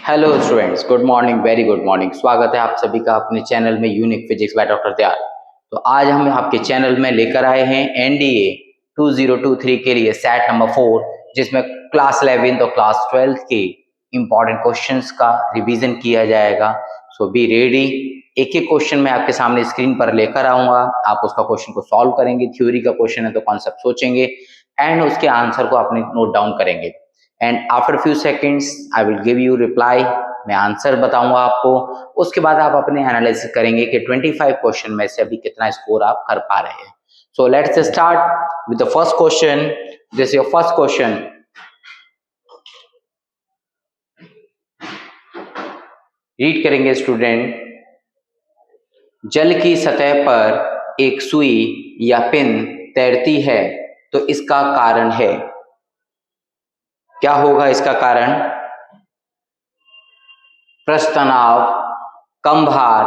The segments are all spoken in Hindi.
Hello students, good morning, very good morning. स्वागत है आप सभी का अपने चैनल में unique physics by doctor Dayal. तो आज हम आपके चैनल में लेकर आए हैं एनडीए 2023 के लिए सेट नंबर 4, जिसमें क्लास 11 और क्लास 12 के इंपॉर्टेंट क्वेश्चंस का रिवीजन किया जाएगा। सो बी रेडी। एक एक क्वेश्चन मैं आपके सामने स्क्रीन पर लेकर आऊंगा, आप उसका क्वेश्चन को सॉल्व करेंगे। थ्योरी का क्वेश्चन है तो कॉन्सेप्ट सोचेंगे एंड उसके आंसर को आपने नोट डाउन करेंगे। And after few seconds I will give you reply, मैं आंसर बताऊंगा आपको। उसके बाद आप अपने एनालिसिस करेंगे कि 25 क्वेश्चन में से अभी कितना स्कोर आप कर पा रहे हैं। So let's start with the first question. This your first question. Read करेंगे स्टूडेंट। जल की सतह पर एक सुई या पिन तैरती है तो इसका कारण है। क्या होगा इसका कारण? पृष्ठ तनाव, कम भार,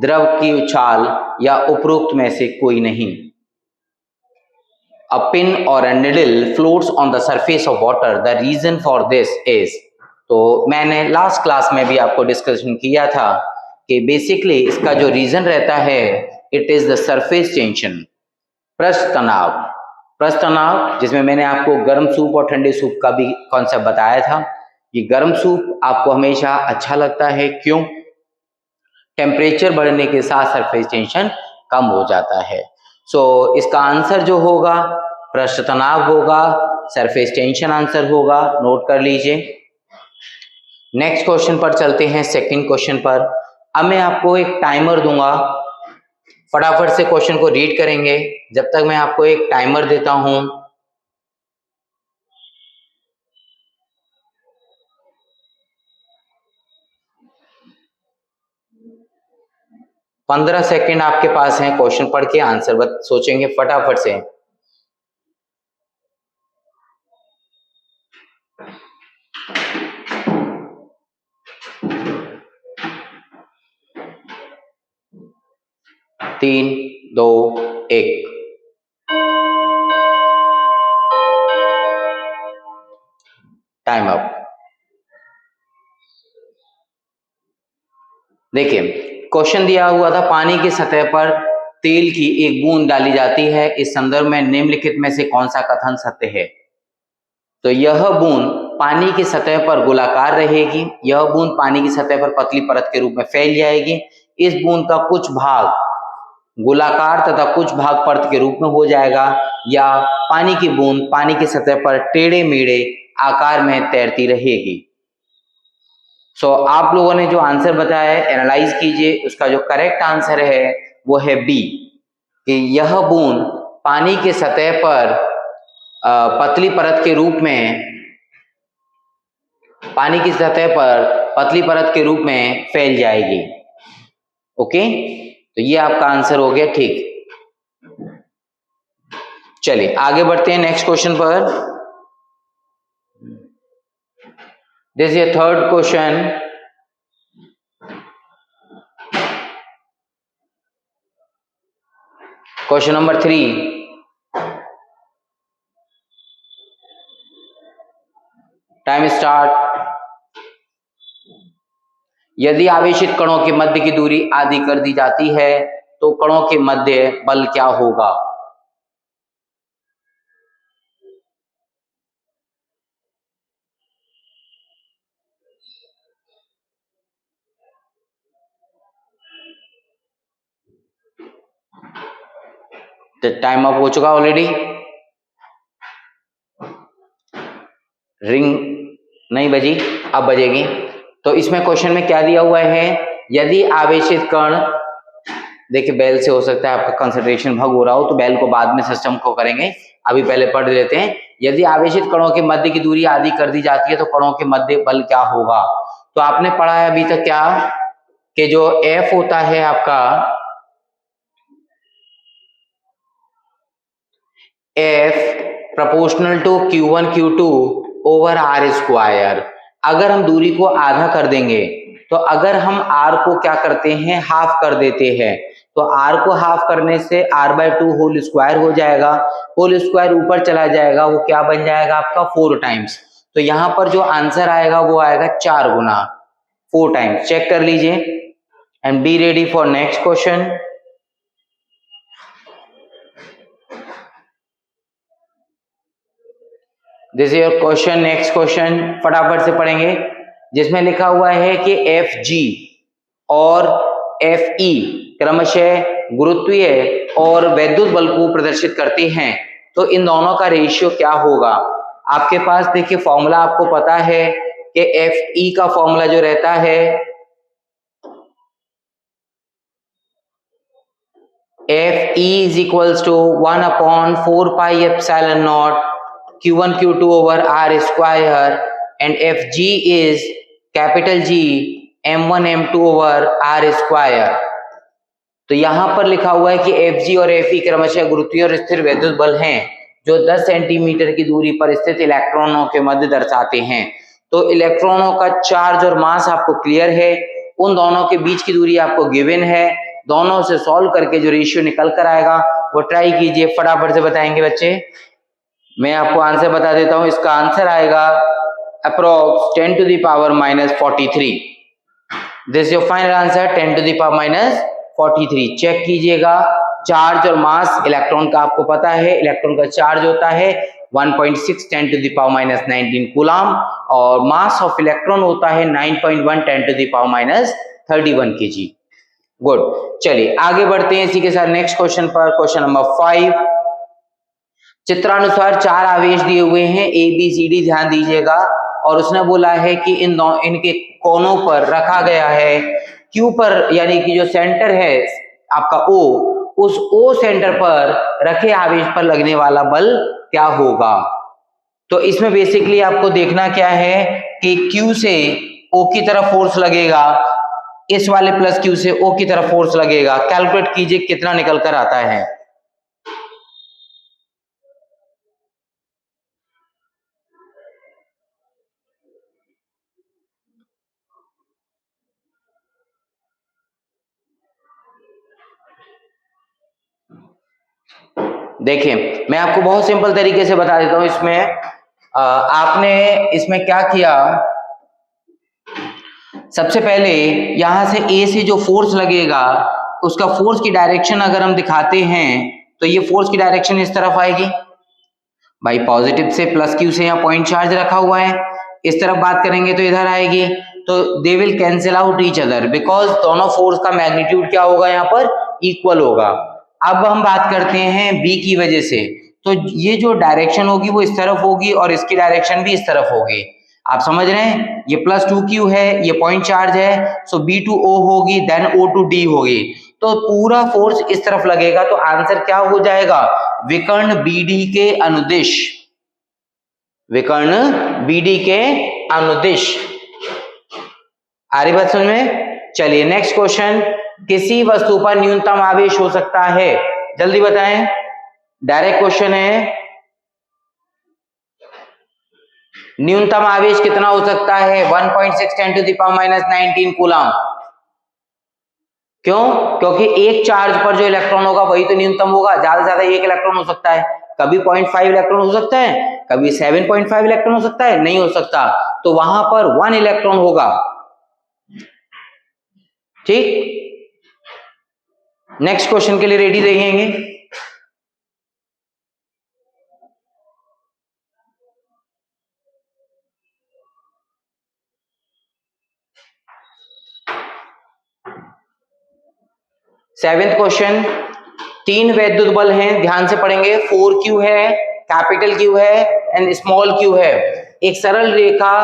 द्रव की उछाल या उपरोक्त में से कोई नहीं। A pin or a needle floats on the surface of water. The reason for this is, तो मैंने लास्ट क्लास में भी आपको डिस्कशन किया था कि बेसिकली इसका जो रीजन रहता है it is the surface tension, पृष्ठ तनाव, जिसमें मैंने आपको गर्म सूप और ठंडे सूप का भी कॉन्सेप्ट बताया था। ये गर्म सूप आपको हमेशा अच्छा लगता है, क्यों? टेम्परेचर बढ़ने के साथ सरफेस टेंशन कम हो जाता है। सो इसका आंसर जो होगा पृष्ठ तनाव होगा, सरफेस टेंशन आंसर होगा, नोट कर लीजिए। नेक्स्ट क्वेश्चन पर चलते हैं, सेकंड क्वेश्चन पर। अब मैं आपको एक टाइमर दूंगा, फटाफट से क्वेश्चन को रीड करेंगे जब तक मैं आपको एक टाइमर देता हूं। पंद्रह सेकेंड आपके पास है क्वेश्चन पढ़ के आंसर सोचेंगे फटाफट से। तीन, दो, एक। Time up. देखिए, क्वेश्चन दिया हुआ था पानी की सतह पर तेल की एक बूंद डाली जाती है, इस संदर्भ में निम्नलिखित में से कौन सा कथन सत्य है? तो यह बूंद पानी की सतह पर गोलाकार रहेगी, यह बूंद पानी की सतह पर पतली परत के रूप में फैल जाएगी, इस बूंद का कुछ भाग गोलाकार तथा कुछ भाग परत के रूप में हो जाएगा, या पानी की बूंद पानी की सतह पर टेढ़े मेढ़े आकार में तैरती रहेगी। सो आप लोगों ने जो आंसर बताया है एनालाइज कीजिए, उसका जो करेक्ट आंसर है वो है बी, कि यह बूंद पानी के सतह पर पतली परत के रूप में, पानी की सतह पर पतली परत के रूप में फैल जाएगी। ओके, तो ये आपका आंसर हो गया ठीक। चलिए आगे बढ़ते हैं नेक्स्ट क्वेश्चन पर। This is your third question. Question number 3। Time start. यदि आवेशित कणों के मध्य की दूरी आधी कर दी जाती है तो कणों के मध्य बल क्या होगा? टाइम अप हो चुका ऑलरेडी। रिंग नहीं बजी, अब बजेगी। तो इसमें क्वेश्चन में क्या दिया हुआ है? यदि आवेशित कण, देखिए बेल से हो सकता है आपका कंसंट्रेशन भंग हो रहा हो, तो बेल को बाद में सिस्टम को करेंगे, अभी पहले पढ़ लेते हैं। यदि आवेशित कणों के मध्य की दूरी आधी कर दी जाती है तो कणों के मध्य बल क्या होगा? तो आपने पढ़ा है अभी तक क्या, कि जो F होता है आपका, F proportional to Q1 Q2 over R square. अगर हम दूरी को आधा कर देंगे, तो अगर हम R को क्या करते हैं, हाफ कर देते हैं, तो R को हाफ करने से R/2 होल स्क्वायर हो जाएगा, होल स्क्वायर ऊपर चला जाएगा, वो क्या बन जाएगा आपका 4 टाइम्स। तो यहाँ पर जो आंसर आएगा वो आएगा 4 गुना। 4 टाइम्स। चेक कर लीजिए and be ready for next question. This is your question. Next question फटाफट से पढ़ेंगे, जिसमें लिखा हुआ है कि एफ जी और एफ ई क्रमशः गुरुत्वीय और वैद्युत बल को प्रदर्शित करते हैं, तो इन दोनों का रेशियो क्या होगा। आपके पास देखिए फॉर्मूला आपको पता है कि एफ ई का फॉर्मूला जो रहता है F E is equals to 1/4 pi epsilon naught Q1 Q2 over R square and FG is capital G M1 M2 over R square। तो यहां पर लिखा हुआ है कि FG और FE क्रमशः गुरुत्वीय और स्थिर वैद्युत बल हैं जो 10 सेंटीमीटर की दूरी पर स्थित इलेक्ट्रॉनों के मध्य दर्शाते हैं। तो इलेक्ट्रॉनों का चार्ज और मास आपको क्लियर है, उन दोनों के बीच की दूरी आपको गिवन है, दोनों से सॉल्व करके जो रेशियो निकल कर आएगा वो ट्राई कीजिए, फटाफट से बताएंगे बच्चे। मैं आपको आंसर बता देता हूं, इसका आंसर आएगा approx 10 to the power -43। This your final answer 10 to the power -43। Check कीजिएगा, चार्ज और मास इलेक्ट्रॉन का आपको पता है, इलेक्ट्रॉन का चार्ज होता है 1.6 10 टू द पावर -19 कूलम और मास ऑफ इलेक्ट्रॉन होता है 9.1 10 to the power -31 kg। Good, चलिए आगे बढ़ते हैं इसी के साथ नेक्स्ट क्वेश्चन पर। क्वेश्चन नंबर 5, चित्रानुसार 4 आवेश दिए हुए हैं ए बी सी डी, ध्यान दीजिएगा, और उसने बोला है कि इनके कोनों पर रखा गया है क्यू पर, यानी कि जो सेंटर है आपका ओ, उस ओ सेंटर पर रखे आवेश पर लगने वाला बल क्या होगा। तो इसमें बेसिकली आपको देखना क्या है कि क्यू से ओ की तरफ फोर्स लगेगा, इस वाले प्लस क्यू से ओ की तरफ फोर्स लगेगा। कैलकुलेट कीजिए कितना निकल कर आता है। देखिए मैं आपको बहुत सिंपल तरीके से बता देता हूं। इसमें आपने इसमें क्या किया, सबसे पहले यहां से ए से जो फोर्स लगेगा उसका फोर्स की डायरेक्शन अगर हम दिखाते हैं तो ये फोर्स की डायरेक्शन इस तरफ आएगी भाई, पॉजिटिव से प्लस क्यू से यहाँ पॉइंट चार्ज रखा हुआ है, इस तरफ बात करेंगे तो इधर आएगी, तो they will cancel out each other because दोनों फोर्स का मैग्नीट्यूड क्या होगा यहाँ पर इक्वल होगा। अब हम बात करते हैं बी की वजह से, तो ये जो डायरेक्शन होगी वो इस तरफ होगी और इसकी डायरेक्शन भी इस तरफ होगी। आप समझ रहे हैं, ये +2q है, ये पॉइंट चार्ज है, सो B2O होगी, देन O2D होगी, तो पूरा फोर्स इस तरफ लगेगा। तो आंसर क्या हो जाएगा, विकर्ण BD के अनुदिश, विकर्ण BD के अनुदिश। आ रही बात समझ में। चलिए नेक्स्ट क्वेश्चन, किसी वस्तु पर न्यूनतम आवेश हो सकता है, जल्दी बताएं, डायरेक्ट क्वेश्चन है। न्यूनतम आवेश कितना हो सकता है, 1.6 10 टू द पावर -19 कूलम। क्यों, क्योंकि एक चार्ज पर जो इलेक्ट्रॉन होगा वही तो न्यूनतम होगा, ज्यादा से ज्यादा 1 इलेक्ट्रॉन हो सकता है, कभी 0.5 इलेक्ट्रॉन हो सकता है, कभी 7.5 इलेक्ट्रॉन हो सकता है, नहीं हो सकता, तो वहां पर 1 इलेक्ट्रॉन होगा। ठीक, नेक्स्ट क्वेश्चन के लिए रेडी रहेंगे। सेवेंथ क्वेश्चन, 3 वैद्युत बल हैं, ध्यान से पढ़ेंगे, 4Q है, कैपिटल Q है एंड स्मॉल Q है। एक सरल रेखा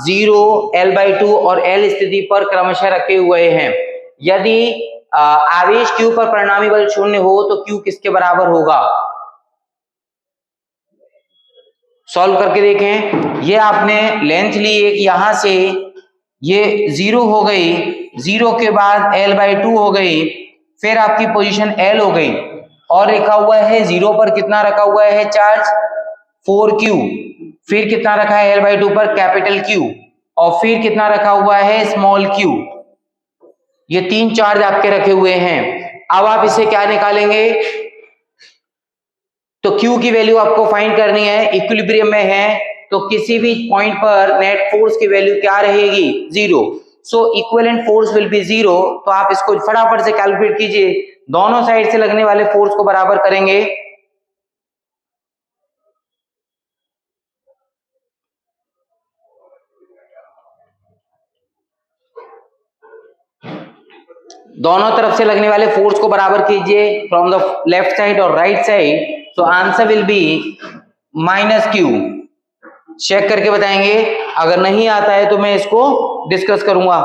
0 L/2 और L स्थिति पर क्रमशः रखे हुए हैं। यदि आवेश Q पर परिणामी बल 0 हो तो Q किसके बराबर होगा। सॉल्व करके देखें, ये आपने लेंथ ली एक, यहां से ये 0 हो गई, 0 के बाद L/2 हो गई, फिर आपकी पोजीशन L हो गई और लिखा हुआ है 0 पर कितना रखा हुआ है चार्ज 4Q, फिर कितना रखा है L/2 पर कैपिटल Q और फिर कितना रखा हुआ है स्मॉल Q। ये 3 चार्ज आपके रखे हुए हैं। अब आप इसे क्या निकालेंगे, तो Q की वैल्यू आपको फाइंड करनी है, इक्विलिब्रियम में है तो किसी भी पॉइंट पर नेट फोर्स की वैल्यू क्या रहेगी 0। सो इक्विवेलेंट फोर्स विल बी 0। तो आप इसको फटाफट से कैलकुलेट कीजिए, दोनों साइड से लगने वाले फोर्स को बराबर करेंगे। दोनों तरफ से लगने वाले फोर्स को बराबर कीजिए फ्रॉम द लेफ्ट साइड और right side. So answer will be -q। Check करके बताएंगे, अगर नहीं आता है तो मैं इसको डिस्कस करूंगा।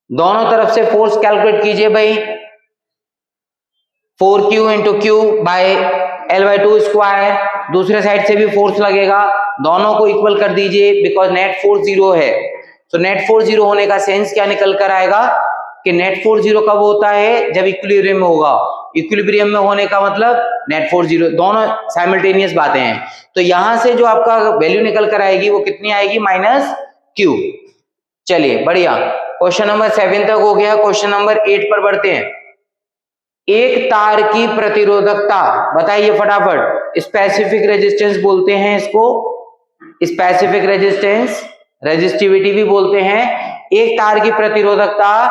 दोनों तरफ से फोर्स कैलकुलेट कीजिए भाई, 4q into Q by L/2 square. दूसरे साइड से भी फोर्स लगेगा, दोनों को इक्वल कर दीजिए बिकॉज नेट फोर्स 0 है। तो नेट फोर्स 0 होने का सेंस क्या निकल कर आएगा कि नेट फोर्स 0 कब होता है, जब इक्विलिब्रियम में होगा। इक्विलिब्रियम में होने का मतलब नेट फोर्स 0, दोनों साइमल्टेनियस बातें हैं। तो यहां से जो आपका वैल्यू निकल कर आएगी वो कितनी आएगी, -q। चलिए बढ़िया, क्वेश्चन नंबर 7 तक हो गया। क्वेश्चन नंबर 8 पर बढ़ते हैं। एक तार की प्रतिरोधकता बताइए फटाफट। स्पेसिफिक रेजिस्टेंस बोलते हैं इसको, स्पेसिफिक रेजिस्टेंस, रेजिस्टिविटी भी बोलते हैं। एक तार की प्रतिरोधकता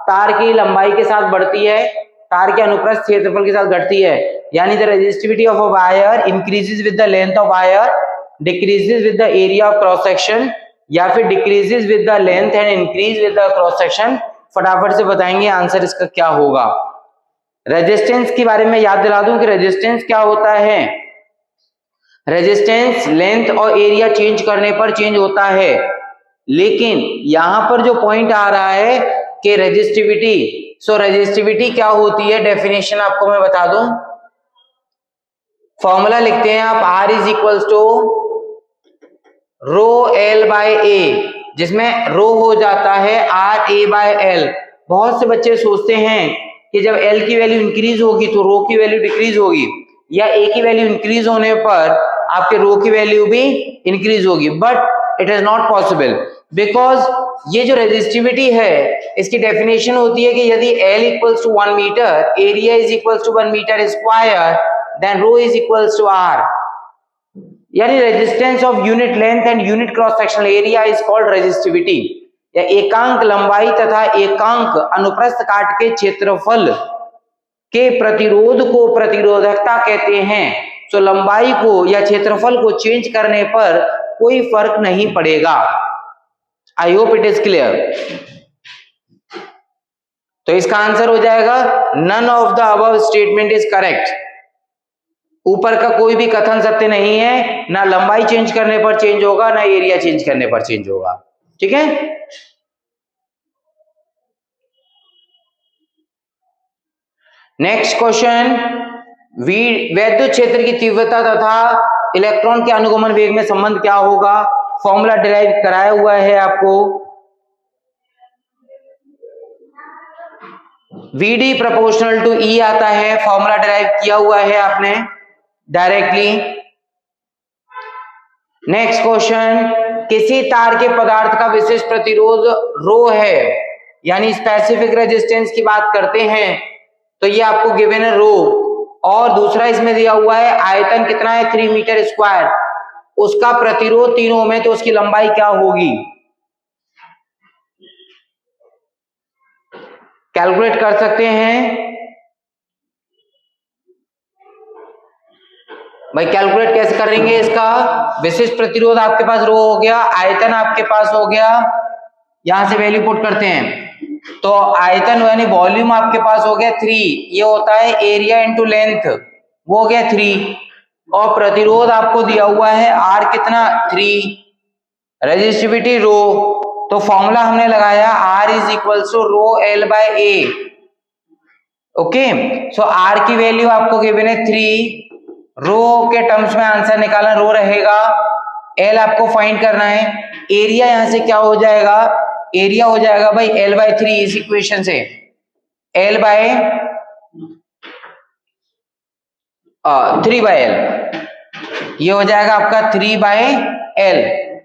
तार की लंबाई के साथ बढ़ती है, तार के अनुप्रस्थ क्षेत्रफल के साथ घटती है। यानी the resistivity of a wire increases with the length of wire, decreases with the area of cross section, या फिर decreases with the length and increase with the cross section. फटाफट से बताएंगे आंसर इसका क्या होगा। रेजिस्टेंस के बारे में याद दिला दूं कि रेजिस्टेंस क्या होता है। रेजिस्टेंस लेंथ और एरिया चेंज करने पर चेंज होता है, लेकिन यहां पर जो पॉइंट आ रहा है कि रेजिस्टिविटी, सो रेजिस्टिविटी क्या होती है, डेफिनेशन आपको मैं बता दूं। फॉर्मूला लिखते हैं आप, R is equals to rho L by A, जिसमें रो हो जाता है RA बाय L। बहुत से बच्चे सोचते हैं कि जब L की वैल्यू इंक्रीज होगी तो रो की वैल्यू डिक्रीज होगी, या A की वैल्यू इंक्रीज होने पर आपके रो की वैल्यू भी इंक्रीज होगी, but it is not possible because ये जो रेजिस्टिविटी है इसकी डेफिनेशन होती है कि यदि L equals to 1 metre, area is equals to 1 metre square, then rho is equals to R। यानी resistance of unit length and unit cross sectional area is called resistivity, या एकांक लंबाई तथा एकांक अनुप्रस्थ काट के क्षेत्रफल के प्रतिरोध को प्रतिरोधकता कहते हैं। तो लंबाई को या क्षेत्रफल को चेंज करने पर कोई फर्क नहीं पड़ेगा। I hope it is clear. तो इसका आंसर हो जाएगा none of the above statement is correct. ऊपर का कोई भी कथन सत्य नहीं है, ना लंबाई चेंज करने पर चेंज होगा, ना एरिया चेंज करने पर चेंज होगा। ठीक है, नेक्स्ट क्वेश्चन। वैद्युत क्षेत्र की तीव्रता तथा इलेक्ट्रॉन के अनुगमन वेग में संबंध क्या होगा। फॉर्मूला डिराइव कराया हुआ है आपको, VD प्रोपोर्शनल टू E आता है, फॉर्मूला डिराइव किया हुआ है आपने डायरेक्टली। नेक्स्ट क्वेश्चन, किसी तार के पदार्थ का विशेष प्रतिरोध रो है, यानी स्पेसिफिक रेजिस्टेंस की बात करते हैं, तो ये आपको गिवन है रो, और दूसरा इसमें दिया हुआ है आयतन कितना है 3 मीटर स्क्वायर, उसका प्रतिरोध 3 ओम है, तो उसकी लंबाई क्या होगी। कैलकुलेट कर सकते हैं भाई, कैलकुलेट कैसे करेंगे इसका। विशिष्ट प्रतिरोध आपके पास रो हो गया, आयतन आपके पास हो गया, यहां से वैल्यू पुट करते हैं, तो आयतन यानी वॉल्यूम आपके पास हो गया 3, ये होता है एरिया इंटू लेंथ, वो हो गया 3, और प्रतिरोध आपको दिया हुआ है R कितना 3, रेजिस्टिविटी रो, तो फॉर्मूला हमने लगाया R is equal to rho L by A। Okay, so R की वैल्यू आपको गिवन है 3, रो के टर्म्स में आंसर निकालना, रो रहेगा, L आपको फाइंड करना है, एरिया यहां से क्या हो जाएगा, एरिया हो जाएगा भाई L बाय 3, इस इक्वेशन से L बाय 3 बाय L, ये हो जाएगा आपका 3 बाय L।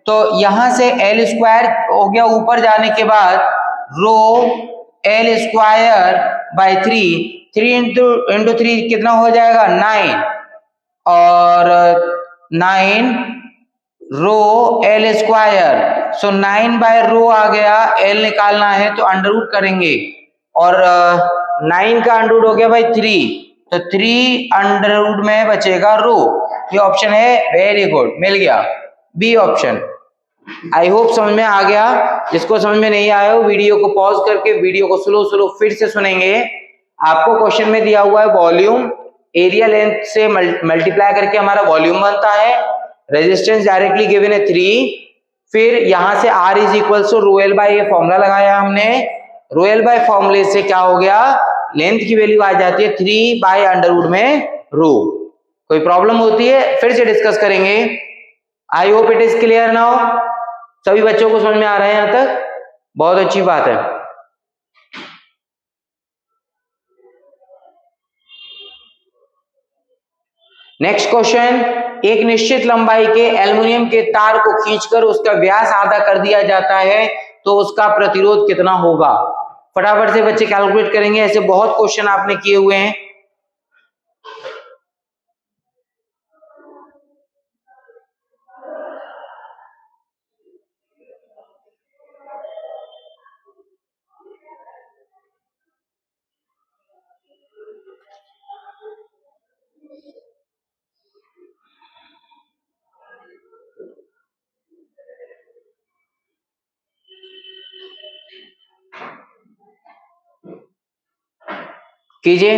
तो यहां से L स्क्वायर हो गया, ऊपर जाने के बाद रो L स्क्वायर बाय 3 इंटू 3 कितना हो जाएगा 9, और 9 रो L स्क्वायर, सो 9/रो आ गया, एल निकालना है तो अंडर रूट करेंगे और 9 का अंडर रूट हो गया भाई 3, तो 3 अंडर रूट में बचेगा रो। ये ऑप्शन है, वेरी गुड, मिल गया बी ऑप्शन। आई होप समझ में आ गया। जिसको समझ में नहीं आया हो वीडियो को पॉज करके वीडियो को स्लो फिर से सुनेंगे। आपको क्वेश्चन में दिया हुआ है वॉल्यूम, एरिया लेंथ से मल्टीप्लाई करके हमारा वॉल्यूम बनता है, रेजिस्टेंस डायरेक्टली गिवन है 3, फिर यहां से R is equal to rho L by, ये फॉर्मूला लगाया हमने, रो एल बाई फॉर्मूले से क्या हो गया, लेंथ की वैल्यू आ जाती है 3/√में रो। कोई प्रॉब्लम होती है फिर से डिस्कस करेंगे। आई hope it is clear now. सभी बच्चों को समझ में आ रहा है यहां तक? बहुत अच्छी बात है। नेक्स्ट क्वेश्चन, एक निश्चित लंबाई के एल्युमिनियम के तार को खींचकर उसका व्यास आधा कर दिया जाता है तो उसका प्रतिरोध कितना होगा? फटाफट से बच्चे कैलकुलेट करेंगे, ऐसे बहुत क्वेश्चन आपने किए हुए हैं। कीजिए।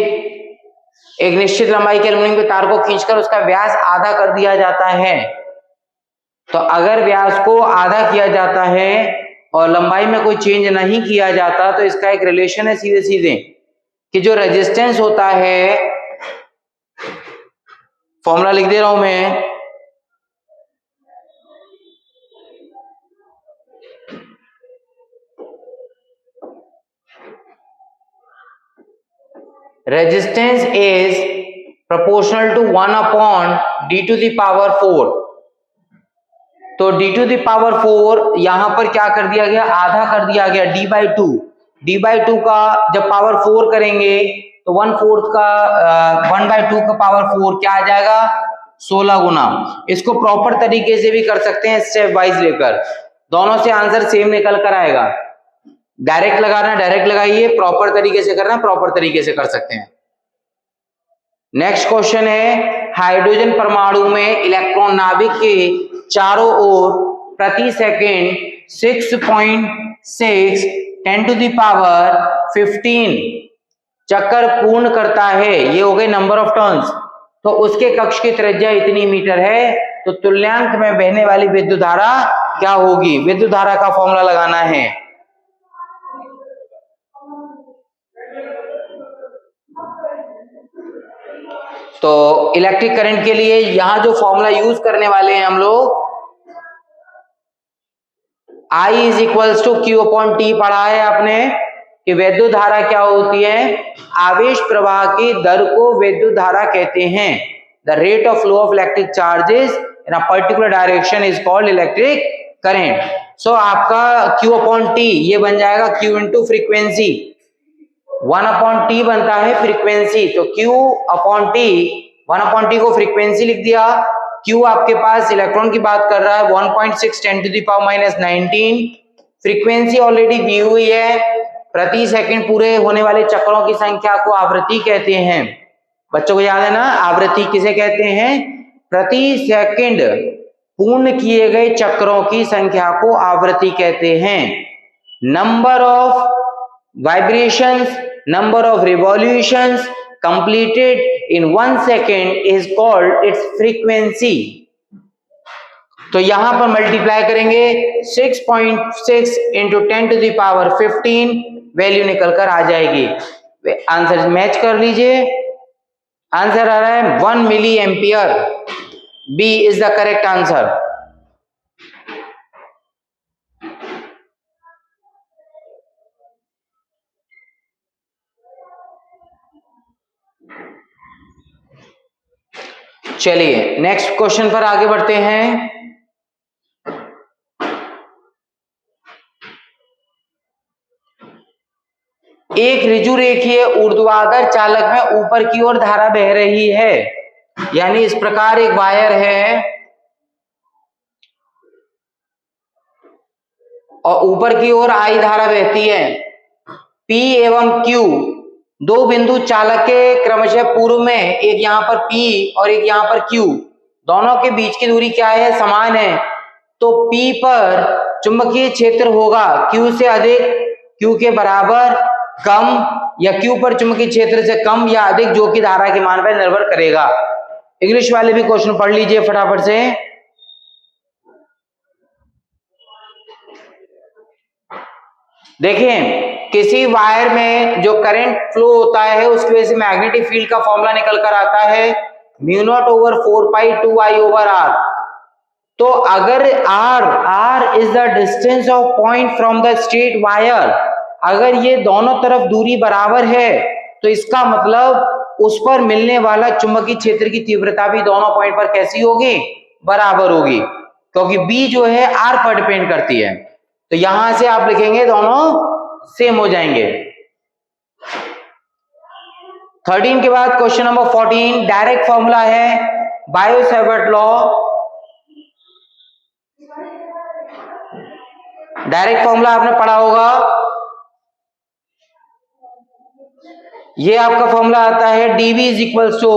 एक निश्चित लंबाई के एल्युमिनियम के तार को खींचकर उसका व्यास आधा कर दिया जाता है, तो अगर व्यास को आधा किया जाता है और लंबाई में कोई चेंज नहीं किया जाता तो इसका एक रिलेशन है सीधे सीधे कि जो रेजिस्टेंस होता है, फॉर्मूला लिख दे रहा हूं मैं, resistance is proportional to 1/d⁴। तो d⁴ यहां पर क्या कर दिया गया, आधा कर दिया गया, d/2 का जब पावर 4 करेंगे तो 1/4 का 1/2 का पावर 4 क्या आ जाएगा, 16 गुना। इसको प्रॉपर तरीके से भी कर सकते हैं, स्टेप वाइज लेकर, दोनों से आंसर सेम निकल कर आएगा। डायरेक्ट लगाना डायरेक्ट लगाइए, प्रॉपर तरीके से करना प्रॉपर तरीके से कर सकते हैं। नेक्स्ट क्वेश्चन है, हाइड्रोजन परमाणु में इलेक्ट्रॉन नाभिक के चारों ओर प्रति सेकंड 6.6 10⁻15 चक्कर पूर्ण करता है। ये हो गए नंबर ऑफ टर्न्स। तो उसके कक्ष की त्रिज्या इतनी मीटर है, तो तुल्यांक में बहने वाली विद्युत धारा क्या होगी? विद्युत धारा का फॉर्मूला लगाना है। तो इलेक्ट्रिक करंट के लिए यहां जो फॉर्मूला यूज करने वाले हैं हम लोग, I is equals to Q/T पढ़ा है आपने कि विद्युत धारा क्या होती है, आवेश प्रवाह की दर को विद्युत धारा कहते हैं। The rate of flow of electric charges in a particular direction is called electric current. So आपका Q/T ये बन जाएगा Q इंटू फ्रीक्वेंसी, 1/T बनता है फ्रीक्वेंसी, तो Q/T 1/T को फ्रीक्वेंसी लिख दिया। Q आपके पास इलेक्ट्रॉन की बात कर रहा है 1.6 10⁻⁻19, फ्रीक्वेंसी ऑलरेडी दी हुई है, प्रति सेकंड पूरे होने वाले चक्रों की संख्या को आवृत्ति कहते हैं। बच्चों को याद है ना, आवृत्ति किसे कहते हैं? प्रति सेकंड पूर्ण किए गए चक्रों की संख्या को आवृत्ति कहते हैं। Number of vibrations, number of revolutions completed in 1 second is called its frequency। तो यहां पर मल्टीप्लाई करेंगे 6.6 इंटू 10⁻15, वैल्यू निकल कर आ जाएगी। आंसर मैच कर लीजिए, आंसर आ रहा है 1 milli ampere. B is the correct answer. चलिए नेक्स्ट क्वेश्चन पर आगे बढ़ते हैं। एक ऋजु रेखीय ऊर्ध्वाधर चालक में ऊपर की ओर धारा बह रही है, यानी इस प्रकार एक वायर है, और ऊपर की ओर I धारा बहती है। P एवं Q दो बिंदु चालक के क्रमशः पूर्व में, एक यहाँ पर P और एक यहाँ पर Q, दोनों के बीच की दूरी क्या है? समान है। तो P पर चुंबकीय क्षेत्र होगा Q से अधिक, Q के बराबर, कम, या Q पर चुंबकीय क्षेत्र से कम या अधिक, जो कि धारा के मान पर निर्भर करेगा। इंग्लिश वाले भी क्वेश्चन पढ़ लीजिए फटाफट से। देखें, किसी वायर में जो करंट फ्लो होता है उसकी वजह से मैग्नेटिक फील्ड का फॉर्मूला निकल कर आता है mu naught over 4 pi 2 I over R. तो अगर r is the distance of point from the straight wire, अगर ये दोनों तरफ दूरी बराबर है तो इसका मतलब उस पर मिलने वाला चुंबकीय क्षेत्र की तीव्रता भी दोनों पॉइंट पर कैसी होगी? बराबर होगी, क्योंकि b जो है r पर डिपेंड करती है। तो यहां से आप लिखेंगे दोनों सेम हो जाएंगे। 13 के बाद क्वेश्चन नंबर 14, डायरेक्ट फॉर्मूला है बायो-सैवर्ट लॉ। डायरेक्ट फॉर्मूला आपने पढ़ा होगा। ये आपका फॉर्मूला आता है dv is equals to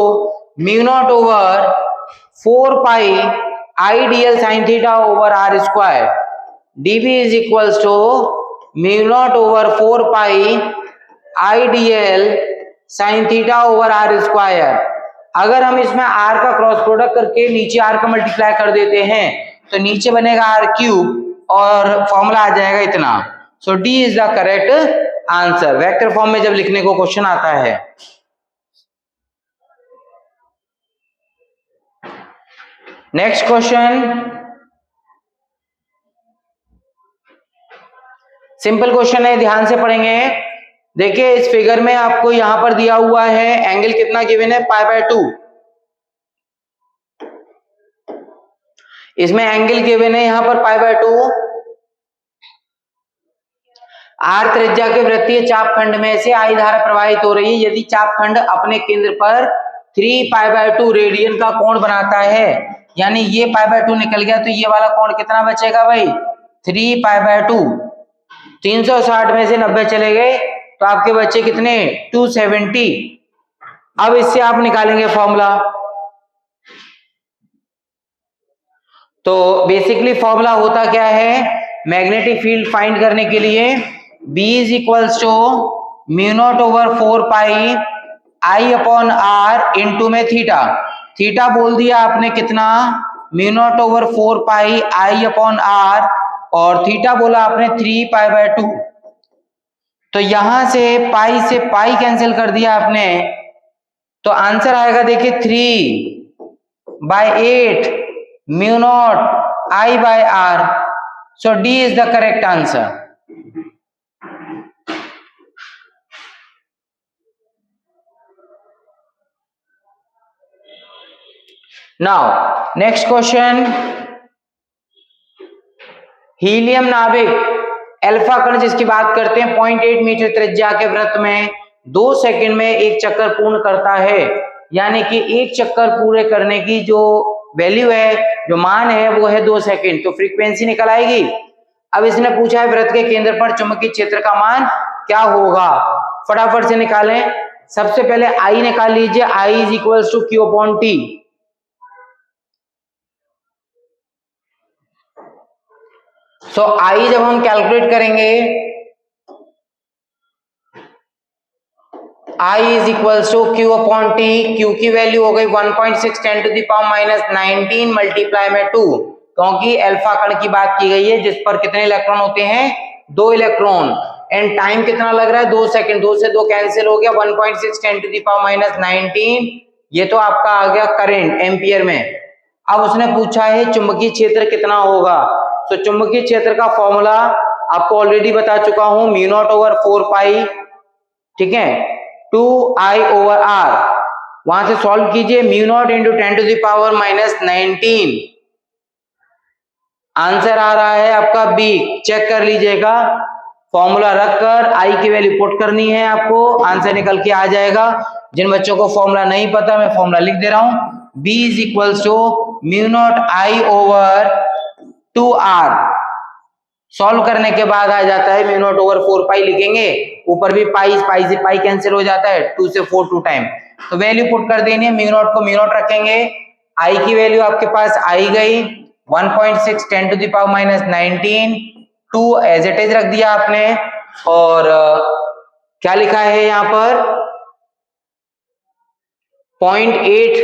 mu naught over 4 pi I dl sine theta over R square. dv is equals to mu naught over 4 pi I dl sine theta over R square. अगर हम इसमें r का क्रॉस प्रोडक्ट करके नीचे r का मल्टीप्लाई कर देते हैं तो नीचे बनेगा r क्यूब और फॉर्मूला आ जाएगा इतना। So D is the correct answer. Vector form में जब लिखने को क्वेश्चन आता है। नेक्स्ट क्वेश्चन, सिंपल क्वेश्चन है, ध्यान से पढ़ेंगे। देखिए इस फिगर में आपको यहां पर दिया हुआ है एंगल कितना गिवन है? π/2। इसमें एंगल गिवन है यहां पर π/2। आर त्रिज्या के वृत्तीय चापखंड में से आई धारा प्रवाहित हो रही है। यदि चापखंड अपने केंद्र पर 3π/2 रेडियन का कोण बनाता है, यानी ये π/2 निकल गया तो ये वाला कोण कितना बचेगा भाई? 3π/2। 360 में से 90 चले गए तो आपके बच्चे कितने? 270। अब इससे आप निकालेंगे फॉर्मूला। तो बेसिकली फॉर्मूला होता क्या है? मैग्नेटिक फील्ड फाइंड करने के लिए B is equals to mu naught over 4 pi I upon R into में थीटा। थीटा बोल दिया आपने कितना? Mu naught over 4 pi I upon R, और थीटा बोला आपने 3π/2। तो यहां से पाई कैंसिल कर दिया आपने, तो आंसर आएगा देखिए 3/8 mu naught I by R. So D is the correct answer. Now next question, helium नाभिक अल्फा कण जिसकी बात करते हैं 0.8 मीटर त्रिज्या के वृत्त में 2 सेकंड में एक चक्कर पूर्ण करता है। यानी कि एक चक्कर पूरे करने की जो वैल्यू है, जो मान है, वो है 2 सेकंड। तो फ्रीक्वेंसी निकल आएगी। अब इसने पूछा है वृत्त के केंद्र पर चुंबकीय क्षेत्र का मान क्या होगा? फटाफट से निकालें। सबसे पहले आई निकाल लीजिए। I is equals to Q upon T. So I जब हम कैलकुलेट करेंगे, I is equals to Q upon T. Q की वैल्यू हो गई 1.6 10⁻⁻19 मल्टीप्लाई में 2, क्योंकि अल्फा कण की बात की गई है जिस पर कितने इलेक्ट्रॉन होते हैं? 2 इलेक्ट्रॉन। एंड टाइम कितना लग रहा है? 2 सेकंड। 2 से 2 कैंसिल हो गया। 1.6 10⁻⁻19 ये तो आपका आ गया करंट एम्पियर में। अब उसने पूछा है चुंबकीय क्षेत्र कितना होगा। तो चुंबकीय क्षेत्र का फॉर्मूला आपको ऑलरेडी बता चुका हूं, म्यू नॉट ओवर 4 पाई, ठीक है, 2I ओवर आर। वहां से सॉल्व कीजिए। Mu naught into 10⁻⁻19। आंसर आ रहा है आपका बी। चेक कर लीजिएगा। फॉर्मूला रखकर आई की वैल्यू पुट करनी है आपको, आंसर निकल के आ जाएगा। जिन बच्चों को फॉर्मूला नहीं पता, मैं फॉर्मूला लिख दे रहा हूं। B is equals to mu naught I over 2R। Solve करने के बाद आ जाता है म्यू नॉट ओवर 4 पाई लिखेंगे, ऊपर भी पाई, पाई से पाई कैंसिल हो जाता है, 2 से 4 2 टाइम, तो वैल्यू पुट कर देनी है, म्यू नॉट को म्यू नॉट रखेंगे, आई की वैल्यू आपके पास आई गई 1.6 10 to the power minus 19, 2 as it is रख दिया आपने, और क्या लिखा है यहाँ पर 0.8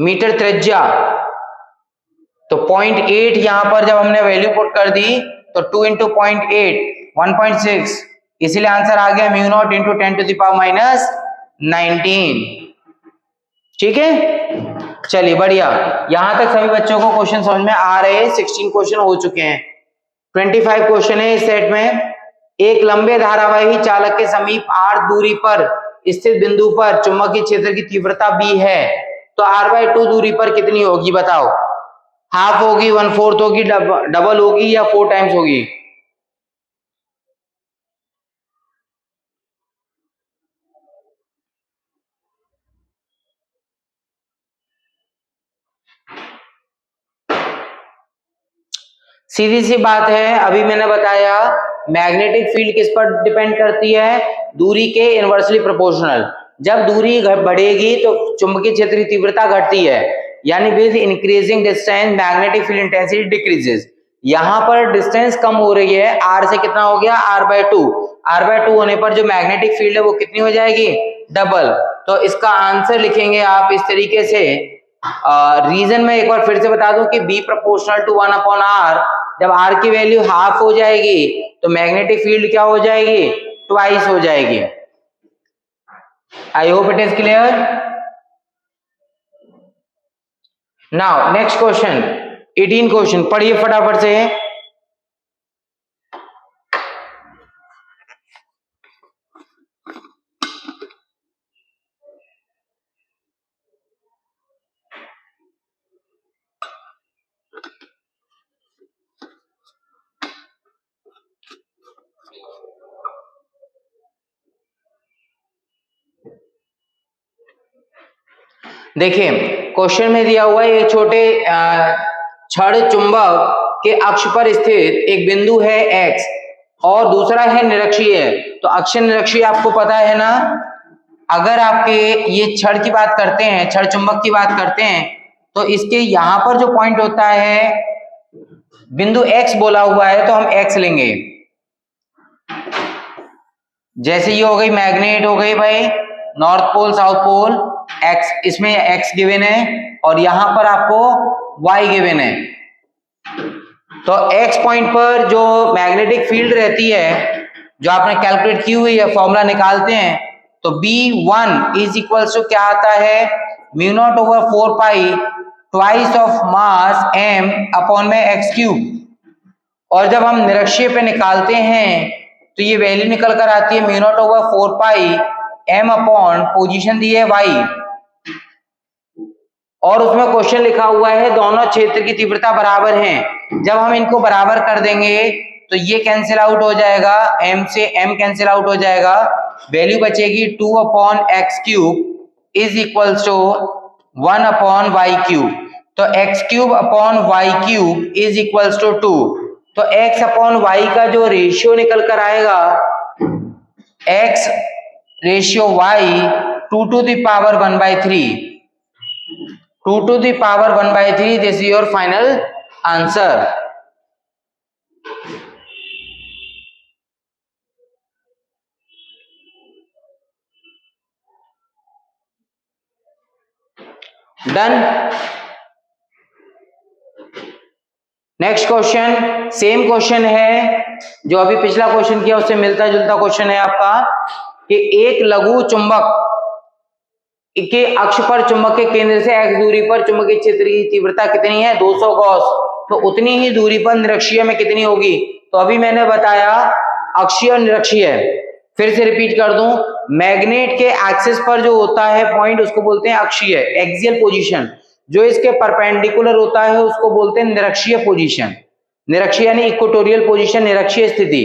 मीटर त्रिज्या, तो 0.8 यहां पर जब हमने वैल्यू पुट कर दी तो 2 इंटू 0.8 1.6, इसीलिए आंसर आ गया mu naught into 10 to the power minus 19। ठीक है, चलिए बढ़िया, यहां तक सभी बच्चों को क्वेश्चन समझ में आ रहे हैं। 16 क्वेश्चन हो चुके हैं, 25 क्वेश्चन है इस सेट में। एक लंबे धारावाही चालक के समीप r दूरी पर स्थित बिंदु पर चुंबकीय क्षेत्र की तीव्रता b है, तो r/2 दूरी पर कितनी होगी बताओ, हाफ होगी, 1/4 होगी, डबल होगी या 4 टाइम्स होगी? सीधी सी बात है, अभी मैंने बताया मैग्नेटिक फील्ड किस पर डिपेंड करती है, दूरी के इनवर्सली प्रोपोर्शनल। जब दूरी बढ़ेगी तो चुंबकीय क्षेत्र की तीव्रता घटती है, यानी with increasing distance magnetic field intensity decreases. यहाँ पर डिस्टेंस कम हो रही है, r से कितना हो गया r/2, r/2 होने पर जो मैग्नेटिक फील्ड है वो कितनी हो जाएगी, डबल। तो इसका आंसर लिखेंगे आप इस तरीके से, रीजन में एक बार फिर से बता दूं कि b प्रोपोर्शनल टू 1/r, जब r की वैल्यू हाफ हो जाएगी तो मैग्नेटिक फील्ड क्या हो जाएगी, ट्वाइस हो जाएगी। आई hope it is clear. Now next question 18 question पढ़िए फटाफट से। देखिए क्वेश्चन में दिया हुआ है एक छोटे छड़ चुंबक के अक्ष पर स्थित एक बिंदु है x और दूसरा है निरक्षीय। तो अक्ष निरक्षीय आपको पता है ना, अगर आपके ये छड़ की बात करते हैं, छड़ चुंबक की बात करते हैं, तो इसके यहाँ पर जो पॉइंट होता है बिंदु x बोला हुआ है तो हम x लेंगे। जैसे ये हो गई मैग्नेट हो गई भाई, north pole south pole, x इसमें x गिवन है और यहां पर आपको y गिवन है। तो x पॉइंट पर जो मैग्नेटिक फील्ड रहती है जो आपने कैलकुलेट की हुई है, फॉर्मूला निकालते हैं, तो B1 इज इक्वल्स टू क्या आता है, mu naught over 4 pi twice of mass m upon में x क्यूब। और जब हम निरक्षीय पे निकालते हैं तो ये वैल्यू निकल कर आती है म्यू नॉट ओवर 4 पाई m अपॉन पोजीशन दी है y, और उसमें क्वेश्चन लिखा हुआ है दोनों क्षेत्र की तीव्रता बराबर हैं। जब हम इनको बराबर कर देंगे तो ये कैंसिल आउट हो जाएगा, m से m कैंसिल आउट हो जाएगा, वैल्यू बचेगी 2 upon x cube is equals to 1 upon y cube. तो x cube upon y cube is equals to 2। तो x अपॉन y का जो रेशियो निकल कर आएगा, x ratio y 2 to the power 1/3, 2 to the power 1/3, this is your final answer। Done. Next question same question है जो अभी पिछला क्वेश्चन किया उससे मिलता जुलता क्वेश्चन है आपका, कि एक लघु चुंबक के अक्ष पर चुंबक के केंद्र से x दूरी पर चुंबकीय क्षेत्र की तीव्रता कितनी है, 200 गॉस। तो उतनी ही दूरी पर निरक्षीय में कितनी होगी, तो अभी मैंने बताया अक्षीय और निरक्षीय, फिर से रिपीट कर दूं, मैग्नेट के एक्सिस पर जो होता है पॉइंट उसको बोलते हैं अक्षीय एक्सियल पोजीशन, जो इसके परपेंडिकुलर होता है उसको बोलते हैं निरक्षीय पोजीशन। निरक्षीय यानी इक्वेटोरियल पोजीशन, निरक्षीय स्थिति।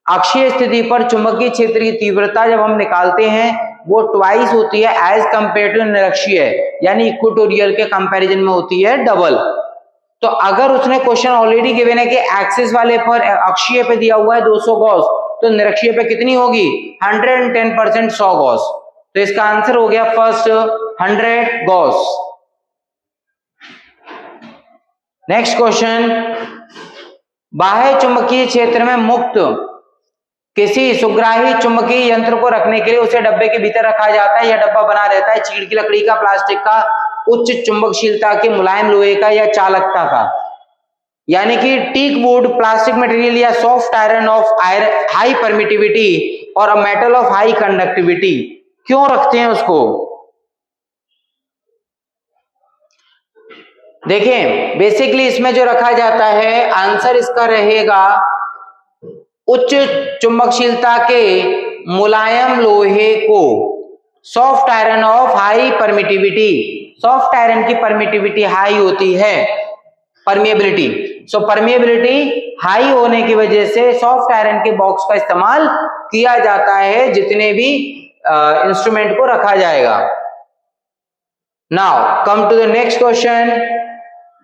अक्षीय स्थिति पर चुंबकीय क्षेत्र की तीव्रता जब हम निकालते हैं वो ट्वाइस होती है एज कंपेयर टू निरक्षीय, यानी इक्वेटोरियल के कंपैरिजन में होती है डबल। तो अगर उसने क्वेश्चन ऑलरेडी गिवन है कि एक्सिस वाले पर अक्षीय पे दिया हुआ है 200 गॉस, तो निरक्षीय पे कितनी होगी 110% 100 गॉस। तो इसका आंसर हो गया फर्स्ट 100 गॉस। नेक्स्ट क्वेश्चन, बाह्य चुंबकीय क्षेत्र में मुक्त किसी सुग्राही चुंबकीय यंत्र को रखने के लिए उसे डब्बे के भीतर रखा जाता है। यह डब्बा बना रहता है चीड़ की लकड़ी का, प्लास्टिक का, उच्च चुंबकशीलता के, मुलायम लोहे का या चालकता का। यानी कि टीक वुड, प्लास्टिक मटेरियल या soft iron of high permittivity और a metal of high conductivity. क्यों रखते हैं उसको? देखें बेसिकली इसमें जो रखा जाता है, आंसर इसका रहेगा उच्च चुंबकशीलता के मुलायम लोहे को, soft iron of high permittivity. Soft iron की परमिटिविटी हाई होती है, परमिएबिलिटी। सो परमिएबिलिटी हाई होने की वजह से सॉफ्ट आयरन के बॉक्स का इस्तेमाल किया जाता है जितने भी इंस्ट्रूमेंट को रखा जाएगा। Now come to the next question.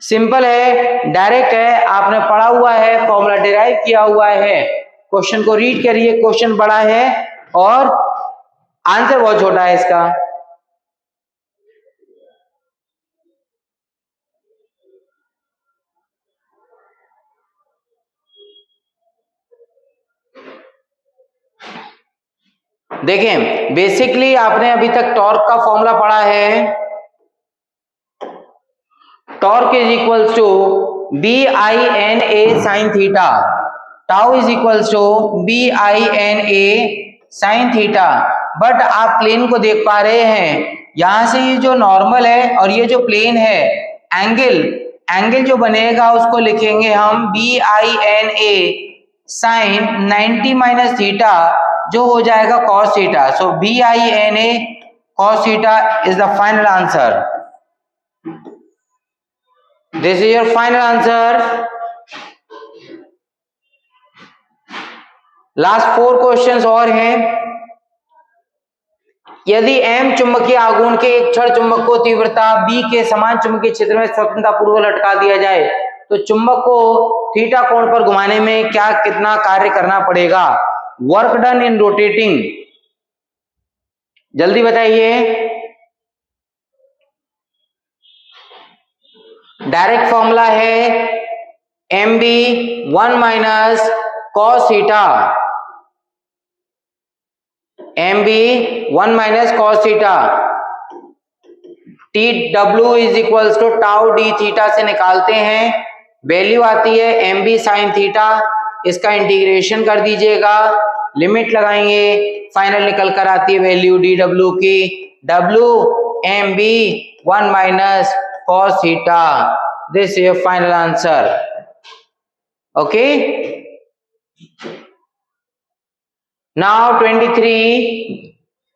Simple है, डायरेक्ट है, आपने पढ़ा हुआ है, फॉर्मूला डिराइव किया हुआ है। क्वेश्चन को रीड करिए, क्वेश्चन बड़ा है और आंसर बहुत छोटा है इसका। देखें बेसिकली आपने अभी तक टॉर्क का फॉर्मूला पढ़ा है। Torque is equals to BINA sine theta, tau is equals to BINA sine theta. But आप प्लेन को देख पा रहे हैं, यहां से ये जो नॉर्मल है और ये जो प्लेन है, एंगल जो बनेगा उसको लिखेंगे हम BINA साइन 90 माइनस थीटा, जो हो जाएगा cos theta. So BINA cos theta is the final answer. This is your final answer. Last 4 questions और हैं। यदि M चुंबकीय आघूर्ण के एक क्षण चुंबक को तीव्रता B के समान चुंबकीय क्षेत्र में स्वतंत्रता पूर्वक लटका दिया जाए, तो चुंबक को थीटा कोण पर घुमाने में क्या कितना कार्य करना पड़ेगा? वर्क डन इन रोटेटिंग, जल्दी बताइए। डायरेक्ट फॉर्मूला है MB 1 minus cos theta, MB 1 minus cos theta. TW is equals to tau D theta से निकालते हैं, वैल्यू आती है MB साइन थीटा। इसका इंटीग्रेशन कर दीजिएगा, लिमिट लगाएंगे, फाइनल निकल कर आती है वैल्यू DW की, W MB 1 minus cos theta. This is your final answer. Okay, now 23,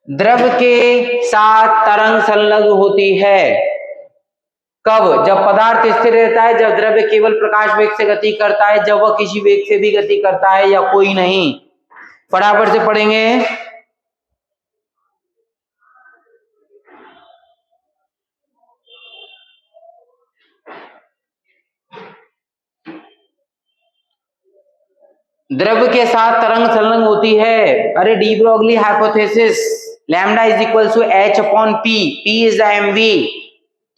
द्रव के साथ तरंग संलग्न होती है कब? जब पदार्थ स्थिर रहता है, जब द्रव्य केवल प्रकाश वेग से गति करता है, जब वह किसी वेग से भी गति करता है, या कोई नहीं। फटाफट से पढ़ेंगे। द्रव्य के साथ तरंग संलग्न होती है, अरे de Broglie hypothesis, lambda is equal to H upon P, P is the mv।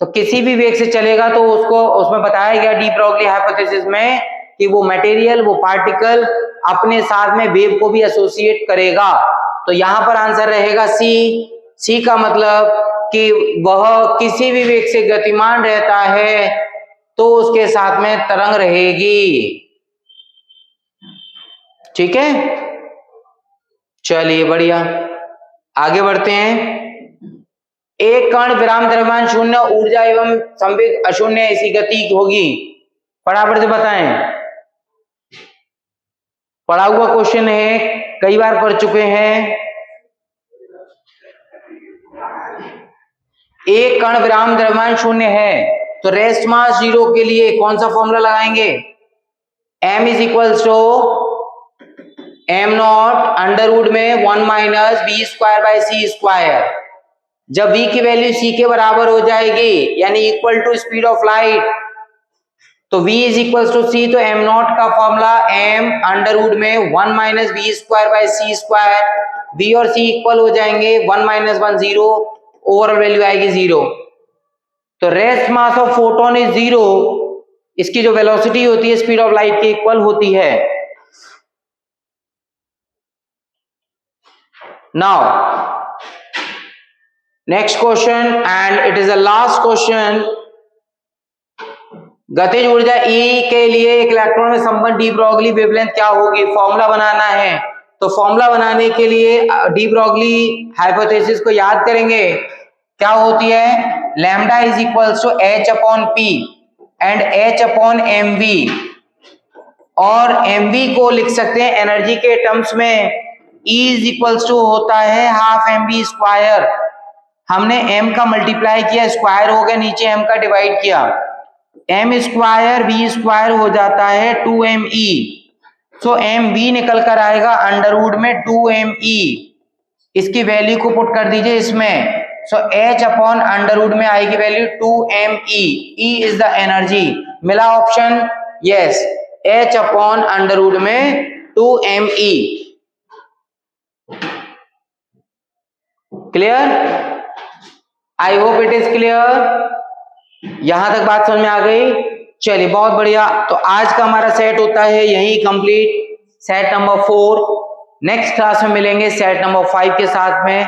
तो किसी भी वेग से चलेगा तो उसको उसमें बताया गया डी ब्रोगली हाइपोथेसिस में कि वो मटेरियल, वो पार्टिकल अपने साथ में वेव को भी एसोसिएट करेगा। तो यहां पर आंसर रहेगा सी का मतलब कि वह किसी भी वेग से गतिमान रहता है तो उसके साथ में तरंग रहेगी। ठीक है, चलिए बढ़िया, आगे बढ़ते हैं। एक कण विराम द्रव्यमान शून्य ऊर्जा एवं संवेग अशून्य ऐसी गति होगी। फटाफट से बताएं, पढ़ा हुआ क्वेश्चन है, कई बार पढ़ चुके हैं। एक कण विराम द्रव्यमान शून्य है तो रेस्ट मास 0 के लिए कौन सा फॉर्मूला लगाएंगे? M is equals to M naught under root में 1 minus B square by C square. जब v की वैल्यू c के बराबर हो जाएगी, यानी equal to speed of light, तो V is equal to C, तो m नॉट का फॉर्मूला m अंडर रूट में 1 minus V square by C square, V और C इक्वल हो जाएंगे 1 माइनस 1 0, ओवरऑल वैल्यू आएगी 0। तो rest mass of photon is 0, इसकी जो वेलोसिटी होती है स्पीड ऑफ लाइट के इक्वल होती है। Now next question and it is the last question. गतिज ऊर्जा E के लिए एक इलेक्ट्रॉन में संबंध डी ब्रोगली वेवलेंथ क्या होगी, फॉर्मूला बनाना है। तो फॉर्मूला बनाने के लिए डी ब्रोगली हाइपोथेसिस को याद करेंगे। क्या होती है, lambda is equals to h upon P and h upon M V, और एम वी को लिख सकते हैं एनर्जी के टर्म्स में, E इज इक्वल्स टू होता है हाफ एम वी स्क्वायर। हमने m का मल्टीप्लाई किया, स्क्वायर हो गया, नीचे m का डिवाइड किया, m स्क्वायर वी स्क्वायर हो जाता है 2me, सो एम वी निकल कर आएगा अंडर रूट में 2me। इसकी वैल्यू को पुट कर दीजिए इसमें, so h upon under root में आएगी value 2me, E is the energy. मिला option, yes, h upon under root में 2me। Clear? I hope it is clear. यहां तक बात समझ में आ गई? चलिए बहुत बढ़िया। तो आज का हमारा सेट होता है यही complete, set number 4। Next class में मिलेंगे सेट नंबर 5 के साथ में।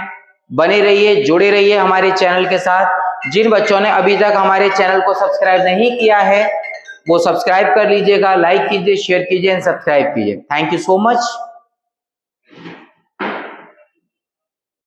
बने रहिए, जुड़े रहिए हमारे चैनल के साथ। जिन बच्चों ने अभी तक हमारे चैनल को सब्सक्राइब नहीं किया है वो सब्सक्राइब कर लीजिएगा, लाइक कीजिए, शेयर कीजिए एंड सब्सक्राइब कीजिए। Thank you so much.